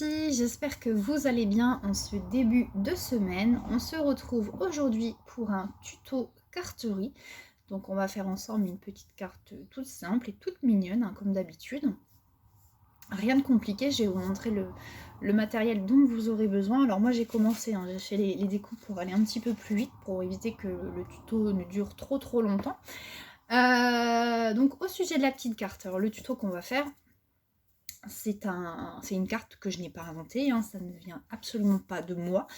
filles, j'espère que vous allez bien en ce début de semaine. On se retrouve aujourd'hui pour un tuto carterie. Donc on va faire ensemble une petite carte toute simple et toute mignonne, hein, comme d'habitude. Rien de compliqué, je vais vous montrer le matériel dont vous aurez besoin. Alors moi j'ai commencé, hein, j'ai fait les découpes pour aller un petit peu plus vite, pour éviter que le tuto ne dure trop longtemps. Donc au sujet de la petite carte, alors le tuto qu'on va faire, c'est une carte que je n'ai pas inventée, hein, ça ne vient absolument pas de moi.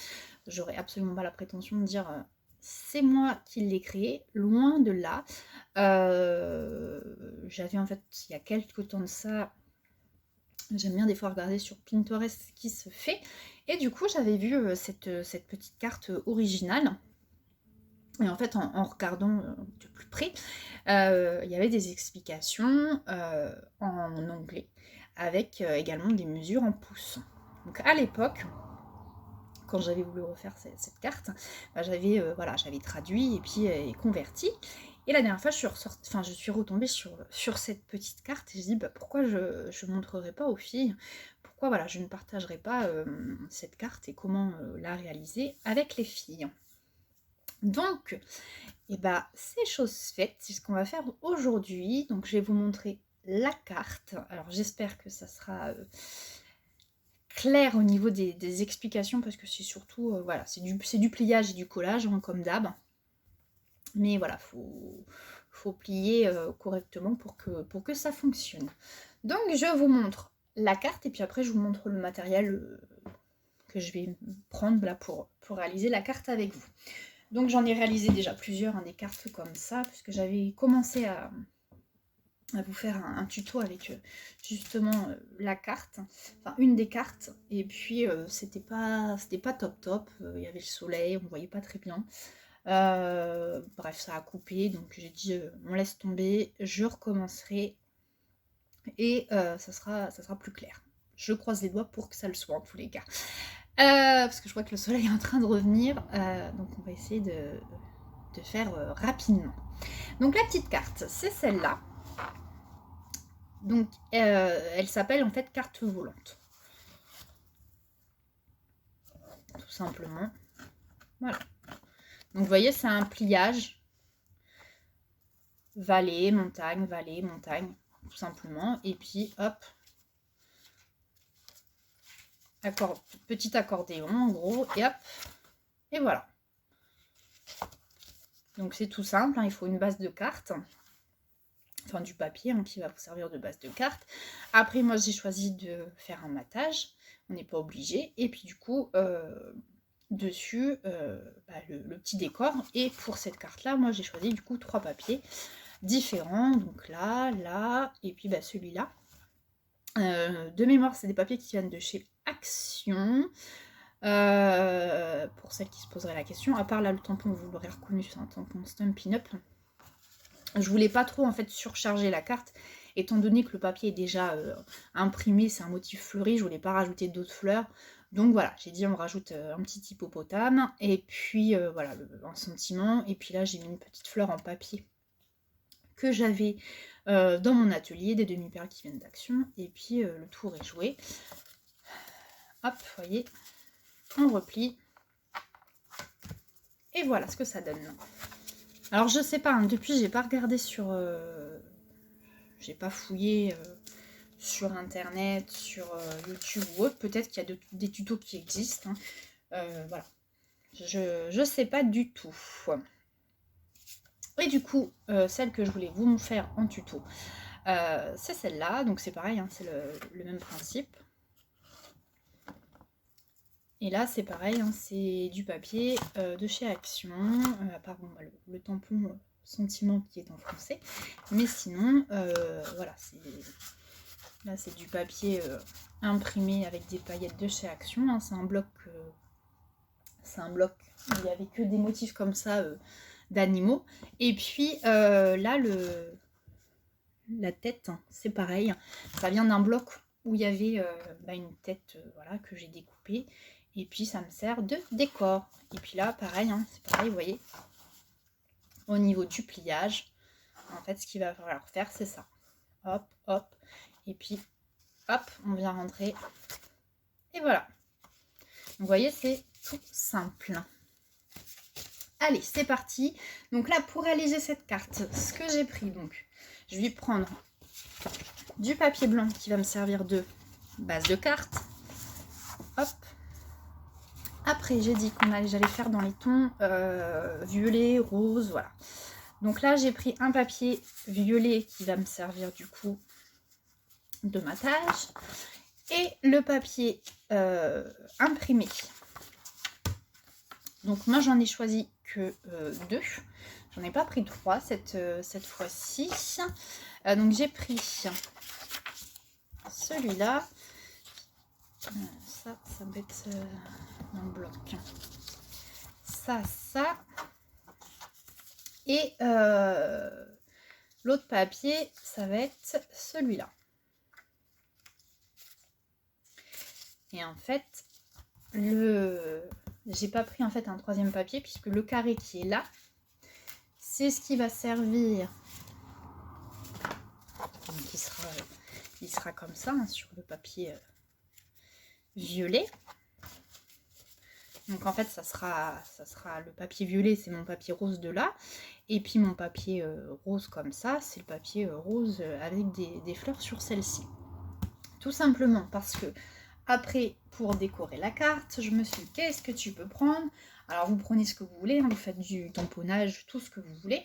J'aurais absolument pas la prétention de dire c'est moi qui l'ai créée, loin de là. J'avais en fait, il y a quelques temps de ça, j'aime bien des fois regarder sur Pinterest ce qui se fait. Et du coup, j'avais vu cette petite carte originale. Et en fait, en regardant de plus près, il y avait des explications en anglais, avec également des mesures en pouces. Donc à l'époque, quand j'avais voulu refaire cette carte, bah, j'avais traduit et puis converti. Et la dernière fois, je suis retombée sur cette petite carte et je dis bah, pourquoi je ne montrerai pas aux filles, pourquoi voilà, je ne partagerai pas cette carte et comment la réaliser avec les filles. Donc, et bah, c'est chose faite, c'est ce qu'on va faire aujourd'hui. Donc, je vais vous montrer la carte. Alors, j'espère que ça sera clair au niveau des explications parce que c'est surtout, voilà, c'est du pliage et du collage, hein, comme d'hab. Mais voilà, faut plier correctement pour que ça fonctionne. Donc, je vous montre la carte et puis après, je vous montre le matériel que je vais prendre là pour réaliser la carte avec vous. Donc j'en ai réalisé déjà plusieurs, hein, des cartes comme ça, puisque j'avais commencé à vous faire un tuto avec justement la carte, enfin une des cartes, et puis c'était pas top, il y avait le soleil, on ne voyait pas très bien. Bref, ça a coupé, donc j'ai dit on laisse tomber, je recommencerai et ça sera plus clair. Je croise les doigts pour que ça le soit en tous les cas. Parce que je vois que le soleil est en train de revenir, donc on va essayer de faire rapidement. Donc la petite carte, c'est celle-là. Donc elle s'appelle en fait carte volante. Tout simplement. Voilà. Donc vous voyez, c'est un pliage. Vallée, montagne, tout simplement. Et puis hop. Petit accordéon en gros. Et hop. Et voilà. Donc c'est tout simple, hein, il faut une base de carte. Enfin du papier, hein, qui va vous servir de base de carte. Après moi j'ai choisi de faire un matage, on n'est pas obligé, et puis du coup dessus le petit décor. Et pour cette carte là moi j'ai choisi du coup 3 papiers différents, donc là et puis celui-là. De mémoire c'est des papiers qui viennent de chez Action. Pour celles qui se poseraient la question, à part là le tampon, vous l'aurez reconnu, c'est un tampon Stampin' Up. Je voulais pas trop en fait surcharger la carte, étant donné que le papier est déjà imprimé, c'est un motif fleuri, je voulais pas rajouter d'autres fleurs. Donc voilà, j'ai dit on rajoute un petit hippopotame, et puis voilà, un sentiment, et puis là j'ai mis une petite fleur en papier que j'avais dans mon atelier, des demi-perles qui viennent d'Action, et puis le tour est joué. Hop, vous voyez, on replie, et voilà ce que ça donne. Alors je sais pas, hein, depuis j'ai pas regardé sur... j'ai pas fouillé sur internet, sur YouTube ou autre. Peut-être qu'il y a des tutos qui existent. Hein. Voilà. Je sais pas du tout. Et du coup, celle que je voulais vous faire en tuto, c'est celle-là. Donc c'est pareil, hein, c'est le même principe. Et là, c'est pareil, hein, c'est du papier de chez Action, à part le tampon sentiment qui est en français. Mais sinon, voilà, là c'est du papier imprimé avec des paillettes de chez Action. Hein, c'est un bloc, il n'y avait que des motifs comme ça d'animaux. Et puis là, la tête, hein, c'est pareil, ça vient d'un bloc où il y avait une tête voilà, que j'ai découpée. Et puis ça me sert de décor. Et puis là, pareil, hein, c'est pareil, vous voyez, au niveau du pliage, en fait, ce qu'il va falloir faire, c'est ça. Hop, hop. Et puis, hop, on vient rentrer. Et voilà. Vous voyez, c'est tout simple. Allez, c'est parti. Donc là, pour réaliser cette carte, ce que j'ai pris, donc, je vais prendre du papier blanc qui va me servir de base de carte. Hop. Après, j'ai dit qu'on j'allais faire dans les tons violet, rose, voilà. Donc là, j'ai pris un papier violet qui va me servir du coup de matage. Et le papier imprimé. Donc moi, j'en ai choisi que 2. J'en ai pas pris 3 cette fois-ci. Donc j'ai pris celui-là. Ça va être dans le bloc. Ça. Et l'autre papier, ça va être celui-là. Et en fait, j'ai pas pris en fait un troisième papier puisque le carré qui est là, c'est ce qui va servir. Donc il sera comme ça hein, sur le papier violet. Donc en fait ça sera le papier violet, c'est mon papier rose de là. Et puis mon papier rose comme ça, c'est le papier rose avec des fleurs sur celle-ci. Tout simplement parce que après, pour décorer la carte, je me suis dit, qu'est-ce que tu peux prendre? Alors, vous prenez ce que vous voulez, hein, vous faites du tamponnage, tout ce que vous voulez.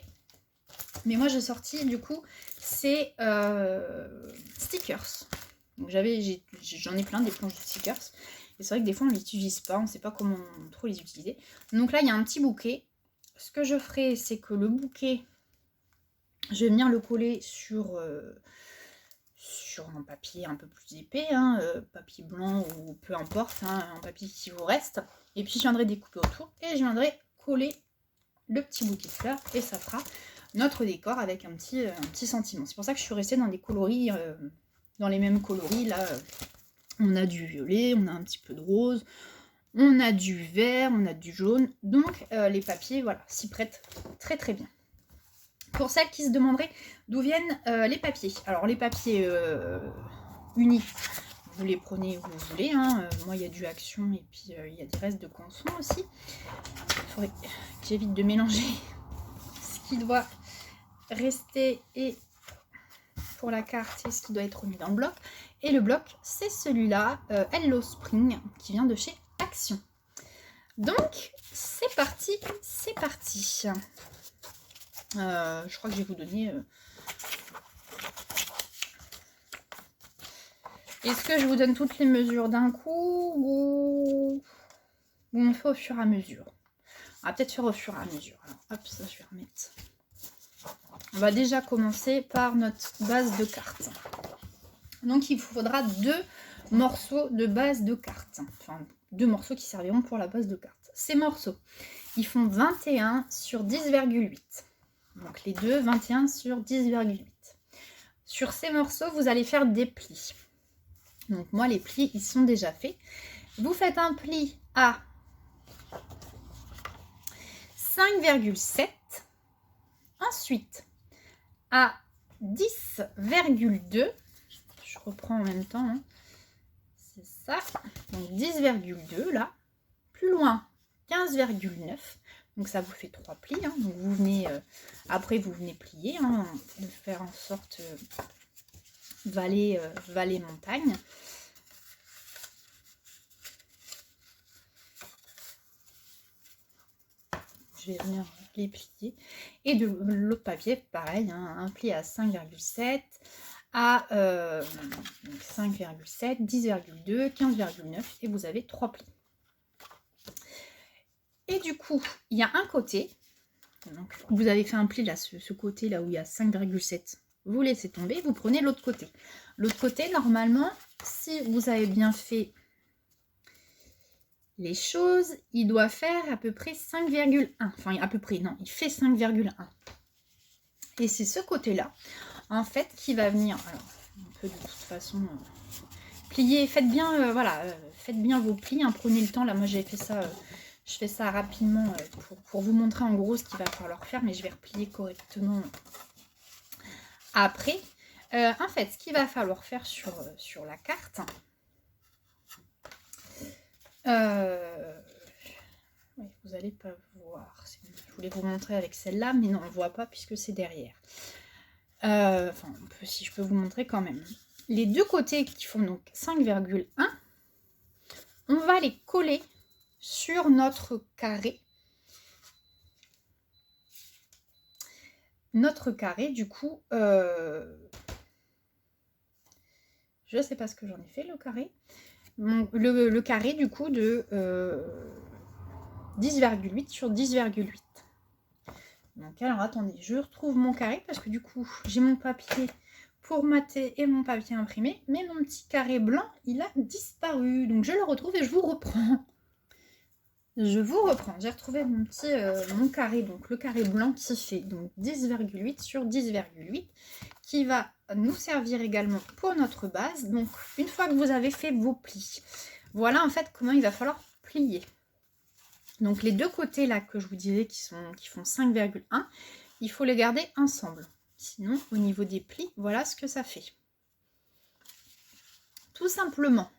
Mais moi, j'ai sorti, du coup, ces stickers. Donc, j'en ai plein, des planches de stickers. Et c'est vrai que des fois, on ne les utilise pas, on ne sait pas comment trop les utiliser. Donc là, il y a un petit bouquet. Ce que je ferai, c'est que le bouquet, je vais venir le coller sur un papier un peu plus épais, hein, papier blanc ou peu importe, hein, un papier qui vous reste. Et puis je viendrai découper autour et je viendrai coller le petit bouquet de fleurs et ça fera notre décor avec un petit sentiment. C'est pour ça que je suis restée dans des coloris, dans les mêmes coloris. Là, on a du violet, on a un petit peu de rose, on a du vert, on a du jaune. Donc les papiers, voilà, s'y prêtent très très bien. Pour celles qui se demanderaient d'où viennent les papiers. Alors les papiers unis, vous les prenez où vous voulez. Hein. Moi il y a du Action et puis il y a des restes de Canson aussi. Il faudrait que j'évite de mélanger ce qui doit rester et pour la carte et ce qui doit être mis dans le bloc. Et le bloc c'est celui-là, Hello Spring, qui vient de chez Action. Donc c'est parti, c'est parti. Je crois que je vais vous donner... Est-ce que je vous donne toutes les mesures d'un coup ou on fait au fur et à mesure? On va peut-être faire au fur et à mesure. Alors, hop, ça je vais remettre. On va déjà commencer par notre base de carte. Donc il vous faudra 2 morceaux de base de carte. Enfin, 2 morceaux qui serviront pour la base de carte. Ces morceaux, ils font 21 sur 10,8. Donc les deux, 21 sur 10,8. Sur ces morceaux, vous allez faire des plis. Donc moi, les plis, ils sont déjà faits. Vous faites un pli à 5,7. Ensuite, à 10,2. Je reprends en même temps. Hein. C'est ça. Donc 10,2 là. Plus loin, 15,9. Donc ça vous fait 3 plis. Hein. Donc vous venez, après vous venez plier, hein, de faire en sorte vallée montagne. Je vais venir les plier. Et de l'autre papier, pareil, hein, un pli à 5,7, à 5,7, 10,2, 15,9 et vous avez 3 plis. Et du coup, il y a un côté, donc vous avez fait un pli là, ce côté là où il y a 5,7, vous laissez tomber, vous prenez l'autre côté. L'autre côté, normalement, si vous avez bien fait les choses, il doit faire à peu près 5,1. Enfin, à peu près, non, il fait 5,1. Et c'est ce côté-là, en fait, qui va venir, alors, un peu de toute façon, plier, faites bien, voilà, faites bien vos plis, hein, prenez le temps, là, moi j'ai fait ça... je fais ça rapidement pour vous montrer en gros ce qu'il va falloir faire, mais je vais replier correctement après. En fait, ce qu'il va falloir faire sur la carte, Oui, vous n'allez pas voir. Je voulais vous montrer avec celle-là, mais non, on ne voit pas puisque c'est derrière. Enfin, si je peux vous montrer quand même. Les deux côtés qui font donc 5,1, on va les coller sur notre carré. Notre carré, du coup, je ne sais pas ce que j'en ai fait, le carré. Le carré, du coup, de 10,8 sur 10,8. Donc, alors, attendez, je retrouve mon carré parce que du coup, j'ai mon papier formaté et mon papier imprimé. Mais mon petit carré blanc, il a disparu. Donc, je le retrouve et je vous reprends. Je vous reprends. J'ai retrouvé mon carré, donc le carré blanc qui fait donc 10,8 sur 10,8, qui va nous servir également pour notre base. Donc, une fois que vous avez fait vos plis, voilà en fait comment il va falloir plier. Donc, les deux côtés là que je vous disais qui font 5,1, il faut les garder ensemble. Sinon, au niveau des plis, voilà ce que ça fait. Tout simplement,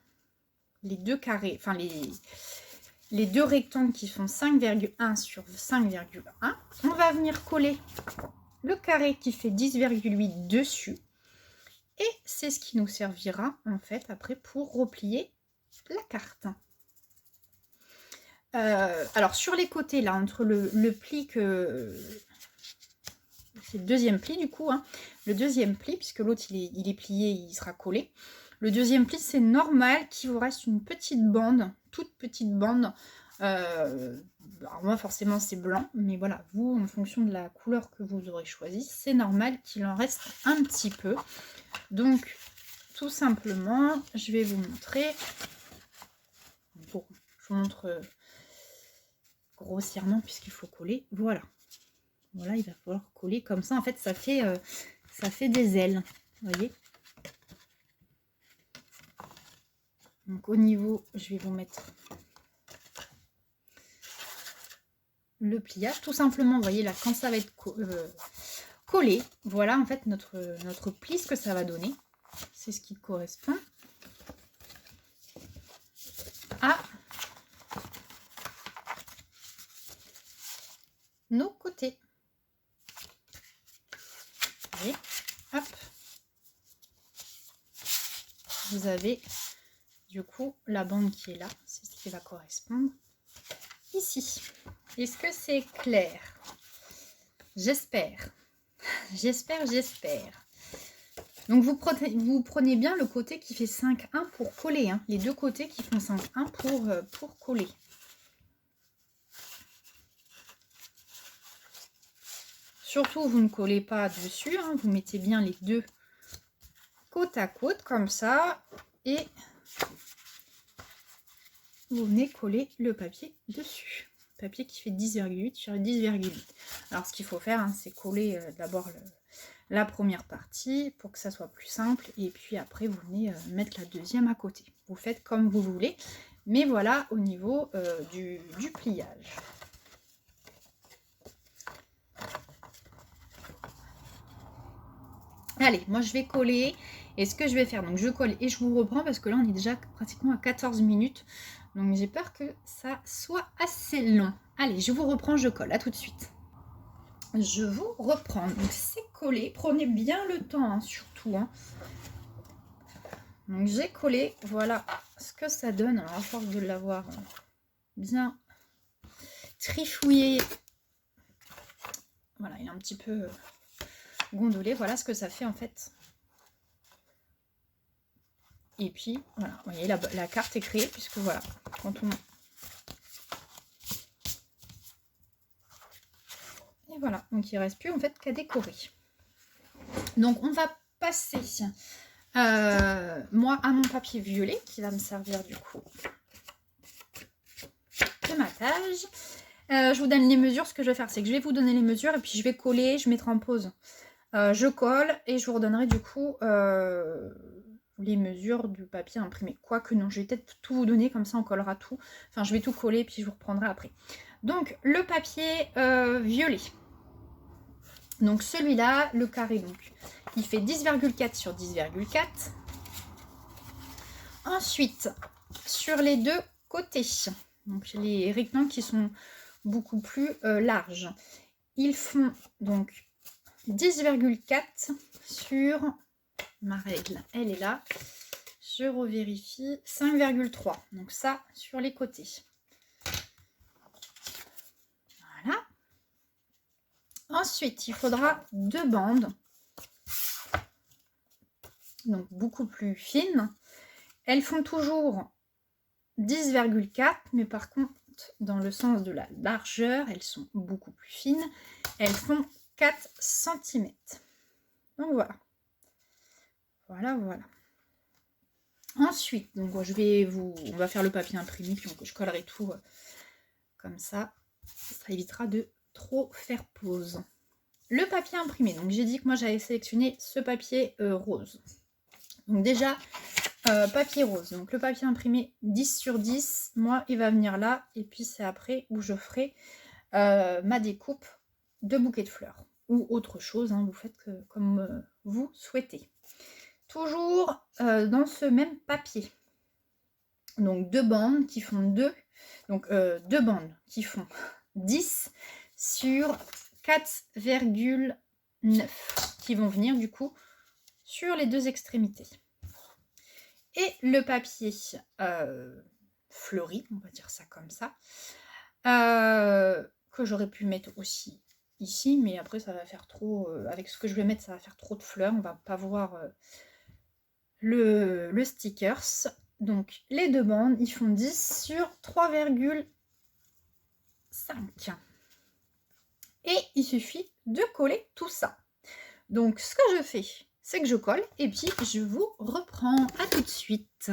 les deux carrés, enfin les deux rectangles qui font 5,1 sur 5,1, on va venir coller le carré qui fait 10,8 dessus. Et c'est ce qui nous servira en fait après pour replier la carte. Alors sur les côtés là, entre le pli que... C'est le deuxième pli du coup, hein, le deuxième pli, puisque l'autre il est plié, il sera collé. Le deuxième pli, c'est normal qu'il vous reste une petite bande, toute petite bande. Alors moi forcément c'est blanc, mais voilà, vous en fonction de la couleur que vous aurez choisi, c'est normal qu'il en reste un petit peu. Donc tout simplement, je vais vous montrer. Bon, je vous montre grossièrement puisqu'il faut coller. Voilà. Voilà, il va falloir coller comme ça. En fait, ça fait des ailes. Vous voyez? Donc au niveau, je vais vous mettre le pliage. Tout simplement, vous voyez là, quand ça va être collé, voilà en fait notre pli, ce que ça va donner. C'est ce qui correspond à nos côtés. Vous voyez? Hop. Vous avez du coup la bande qui est là, c'est ce qui va correspondre ici. Est-ce que c'est clair? J'espère. J'espère. Donc vous prenez bien le côté qui fait 5,1 pour coller, hein. Les deux côtés qui font 5,1 pour coller. Surtout, vous ne collez pas dessus, hein. Vous mettez bien les deux côte à côte comme ça et vous venez coller le papier dessus. Papier qui fait 10,8 sur 10,8. Alors ce qu'il faut faire, hein, c'est coller d'abord la première partie pour que ça soit plus simple et puis après vous venez mettre la deuxième à côté. Vous faites comme vous voulez, mais voilà au niveau du pliage. Allez, moi je vais coller et ce que je vais faire, donc je colle et je vous reprends parce que là on est déjà pratiquement à 14 minutes. Donc j'ai peur que ça soit assez long. Allez, je vous reprends, je colle. À tout de suite. Je vous reprends. Donc c'est collé. Prenez bien le temps, hein, surtout. Hein. Donc j'ai collé. Voilà ce que ça donne. Alors, à force de l'avoir bien trifouillé. Voilà, il est un petit peu gondolé. Voilà ce que ça fait en fait. Et puis, voilà, vous voyez, la carte est créée puisque voilà, quand on... Et voilà, donc il ne reste plus en fait qu'à décorer. Donc on va passer, moi, à mon papier violet qui va me servir du coup de matage. Je vous donne les mesures. Ce que je vais faire, c'est que je vais vous donner les mesures et puis je vais coller, je mettrai en pause. Je colle et je vous redonnerai du coup... les mesures du papier imprimé. Quoique non, je vais peut-être tout vous donner, comme ça on collera tout. Enfin, je vais tout coller, puis je vous reprendrai après. Donc, le papier violet. Donc, celui-là, le carré, donc, il fait 10,4 sur 10,4. Ensuite, sur les deux côté. Donc les rectangles qui sont beaucoup plus larges. Ils font donc 10,4 sur ma règle. Elle est là. Je revérifie. 5,3. Donc ça sur les côtés. Voilà. Ensuite, il faudra 2 bandes. Donc beaucoup plus fines. Elles font toujours 10,4, mais par contre, dans le sens de la largeur, elles sont beaucoup plus fines. Elles font 4 cm. Donc voilà. Voilà. Ensuite, donc on va faire le papier imprimé, puis je collerai tout comme ça. Ça évitera de trop faire pause. Le papier imprimé, donc j'ai dit que moi j'avais sélectionné ce papier rose. Donc déjà, papier rose, donc le papier imprimé 10 sur 10, moi il va venir là, et puis c'est après où je ferai ma découpe de bouquet de fleurs, ou autre chose, hein, vous faites comme vous souhaitez. Toujours dans ce même papier, donc 2 bandes qui font 2 bandes qui font 10 sur 4,9 qui vont venir du coup sur les 2 extrémités. Et le papier fleuri, on va dire ça comme ça, que j'aurais pu mettre aussi ici, mais après ça va faire trop, avec ce que je vais mettre, ça va faire trop de fleurs, on va pas voir le stickers. Donc les 2 bandes, ils font 10 sur 3,5. Et il suffit de coller tout ça. Donc ce que je fais, c'est que je colle et puis je vous reprends. À tout de suite.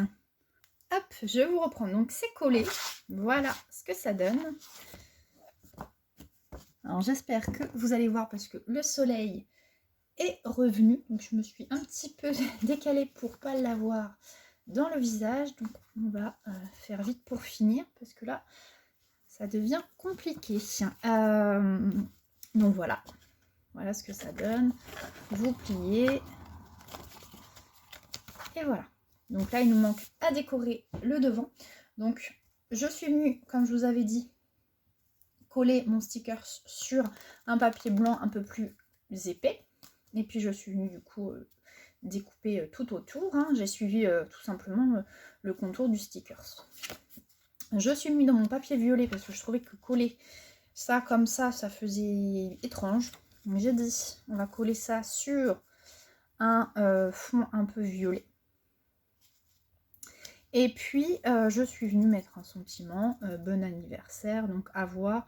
Hop, je vous reprends. Donc c'est collé. Voilà ce que ça donne. Alors j'espère que vous allez voir parce que le soleil est revenu. Donc je me suis un petit peu décalée pour pas l'avoir dans le visage. Donc on va faire vite pour finir parce que là ça devient compliqué. Donc voilà. Voilà ce que ça donne. Vous pliez. Et voilà. Donc là, il nous manque à décorer le devant. Donc, je suis venue, comme je vous avais dit, coller mon sticker sur un papier blanc un peu plus épais. Et puis, je suis venue, du coup, découper tout autour. Hein. J'ai suivi tout simplement le contour du sticker. Je suis mis dans mon papier violet parce que je trouvais que coller ça comme ça faisait étrange. Donc, j'ai dit, on va coller ça sur un fond un peu violet. Et puis, je suis venue mettre un sentiment, bon anniversaire, donc à voir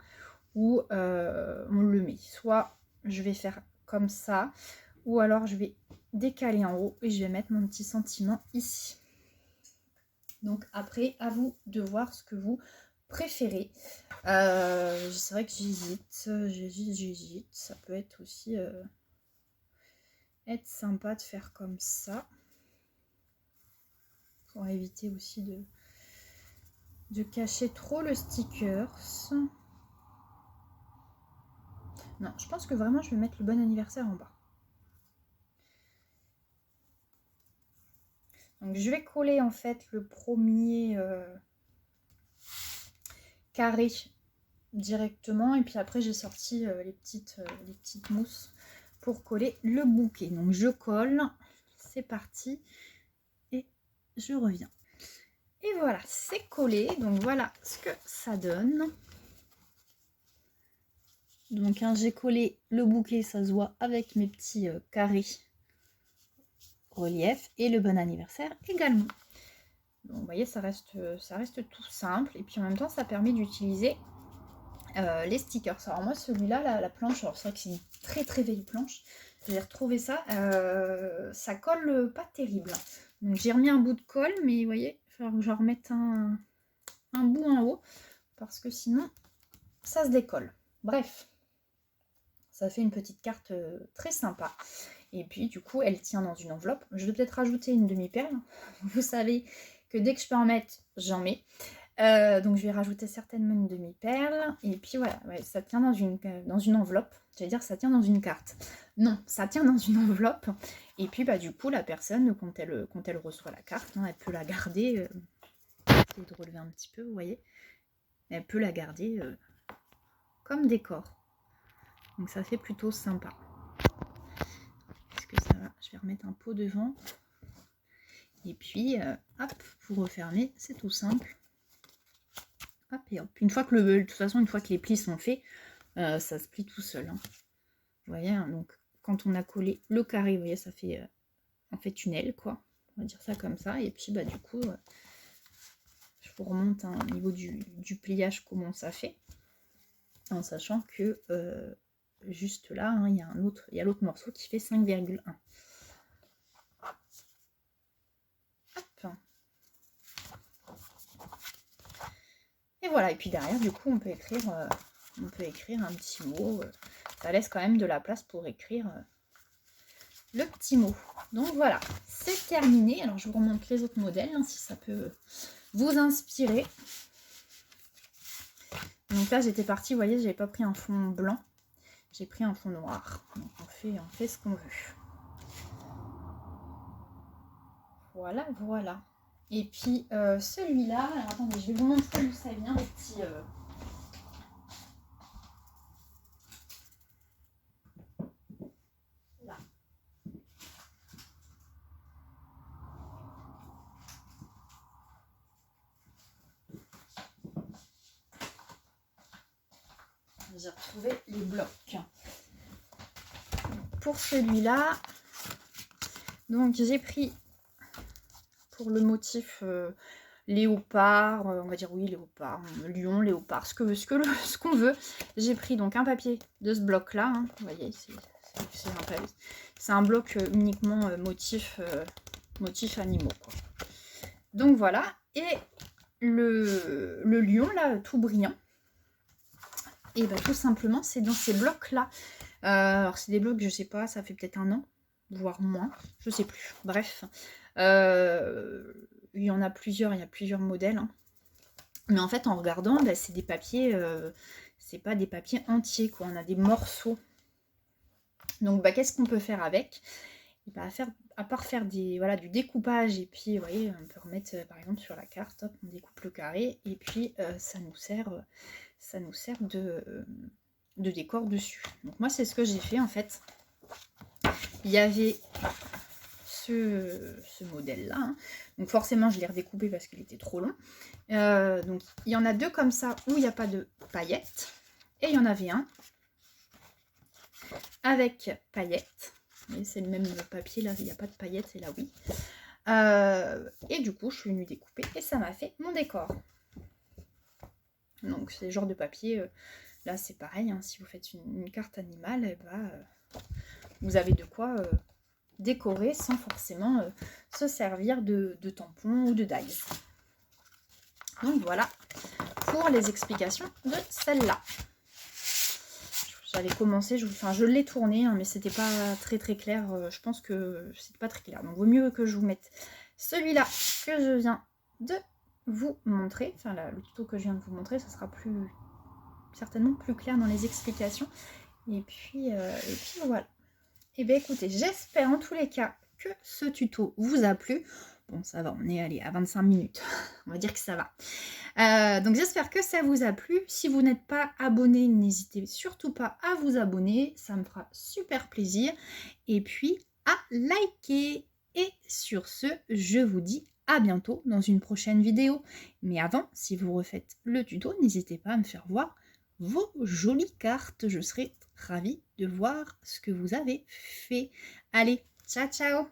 où on le met. Soit je vais faire comme ça, ou alors je vais décaler en haut et je vais mettre mon petit sentiment ici. Donc après, à vous de voir ce que vous préférez. C'est vrai que j'hésite. Ça peut être aussi être sympa de faire comme ça. Pour éviter aussi de cacher trop le sticker. Non, je pense que vraiment je vais mettre le bon anniversaire en bas. Donc je vais coller en fait le premier carré directement et puis après j'ai sorti les petites mousses pour coller le bouquet. Donc je colle, c'est parti et je reviens. Et voilà, c'est collé. Donc voilà ce que ça donne. Donc hein, j'ai collé le bouquet, ça se voit avec mes petits carrés relief et le bon anniversaire également. Donc vous voyez, ça reste tout simple et puis en même temps ça permet d'utiliser les stickers. Alors moi celui-là, la planche, alors c'est vrai que c'est une très très vieille planche, j'ai retrouvé ça, ça colle pas terrible. Donc j'ai remis un bout de colle, mais vous voyez, il va falloir que je remette un bout en haut parce que sinon ça se décolle. Bref, ça fait une petite carte très sympa. Et puis du coup elle tient dans une enveloppe. Je vais peut-être rajouter une demi-perle. Vous savez que dès que je peux en mettre, j'en mets. Donc je vais rajouter certainement une demi-perle. Et puis voilà, ouais, ça tient dans une enveloppe. J'allais dire ça tient dans une carte. Non, ça tient dans une enveloppe. Et puis bah du coup la personne, quand elle reçoit la carte, hein, elle peut la garder essayer de relever un petit peu, vous voyez. Elle peut la garder comme décor. Donc ça fait plutôt sympa. Est-ce que ça va? Je vais remettre un pot devant. Et puis, hop, vous refermez, c'est tout simple. Hop et hop. Une fois que de toute façon, une fois que les plis sont faits, ça se plie tout seul. Hein. Vous voyez, hein, donc quand on a collé le carré, vous voyez, ça fait en fait une aile, quoi. On va dire ça comme ça. Et puis, bah du coup, je vous remonte au niveau du pliage comment ça fait. En sachant que juste là, hein, il y a l'autre morceau qui fait 5,1. Et voilà, et puis derrière, du coup, on peut écrire un petit mot. Ça laisse quand même de la place pour écrire le petit mot. Donc voilà, c'est terminé. Alors, je vous remonte les autres modèles, hein, si ça peut vous inspirer. Donc là, j'étais partie, vous voyez, j'avais pas pris un fond blanc. J'ai pris un fond noir. Donc on fait ce qu'on veut. Voilà, voilà. Et puis celui-là, alors attendez, je vais vous montrer d'où ça vient, les petits... Là. J'ai retrouvé les blocs. Pour celui-là, donc j'ai pris pour le motif léopard, on va dire oui léopard, lion, léopard, ce qu'on veut. J'ai pris donc un papier de ce bloc là, hein. Vous voyez, c'est un bloc uniquement motif animaux, quoi. Donc voilà, et le lion là tout brillant, et ben tout simplement c'est dans ces blocs là. Alors c'est des blocs, je sais pas, ça fait peut-être 1 an, voire moins, je sais plus, bref. Il y en a plusieurs, il y a plusieurs modèles, hein. Mais en fait en regardant, bah, c'est des papiers, c'est pas des papiers entiers, quoi, on a des morceaux. Donc bah, qu'est-ce qu'on peut faire avec? Et bah, à part faire du découpage, et puis vous voyez, on peut remettre par exemple sur la carte, hop, on découpe le carré, et puis ça nous sert de décor dessus. Donc moi c'est ce que j'ai fait en fait. Il y avait ce modèle là, hein. Donc forcément je l'ai redécoupé parce qu'il était trop long. Donc il y en a 2 comme ça où il n'y a pas de paillettes, et il y en avait un avec paillettes. C'est le même papier, là il n'y a pas de paillettes, et là oui. Et du coup je suis venue découper et ça m'a fait mon décor. Donc c'est le genre de papier, là c'est pareil, hein, si vous faites une carte animale, et vous avez de quoi décorer sans forcément se servir de tampons ou de dies. Donc voilà pour les explications de celle-là. J'avais commencé, je l'ai tourné, hein, mais c'était pas très clair. Je pense que c'était pas très clair. Donc vaut mieux que je vous mette celui-là que je viens de vous montrer. Enfin le tuto que je viens de vous montrer, ça sera certainement plus clair dans les explications. Et puis voilà. Et bien écoutez, j'espère en tous les cas que ce tuto vous a plu. Bon, ça va, on est allé à 25 minutes. On va dire que ça va. Donc j'espère que ça vous a plu. Si vous n'êtes pas abonné, n'hésitez surtout pas à vous abonner. Ça me fera super plaisir. Et puis à liker. Et sur ce, je vous dis à bientôt dans une prochaine vidéo. Mais avant, si vous refaites le tuto, n'hésitez pas à me faire voir vos jolies cartes. Je serai ravie de voir ce que vous avez fait. Allez, ciao ciao!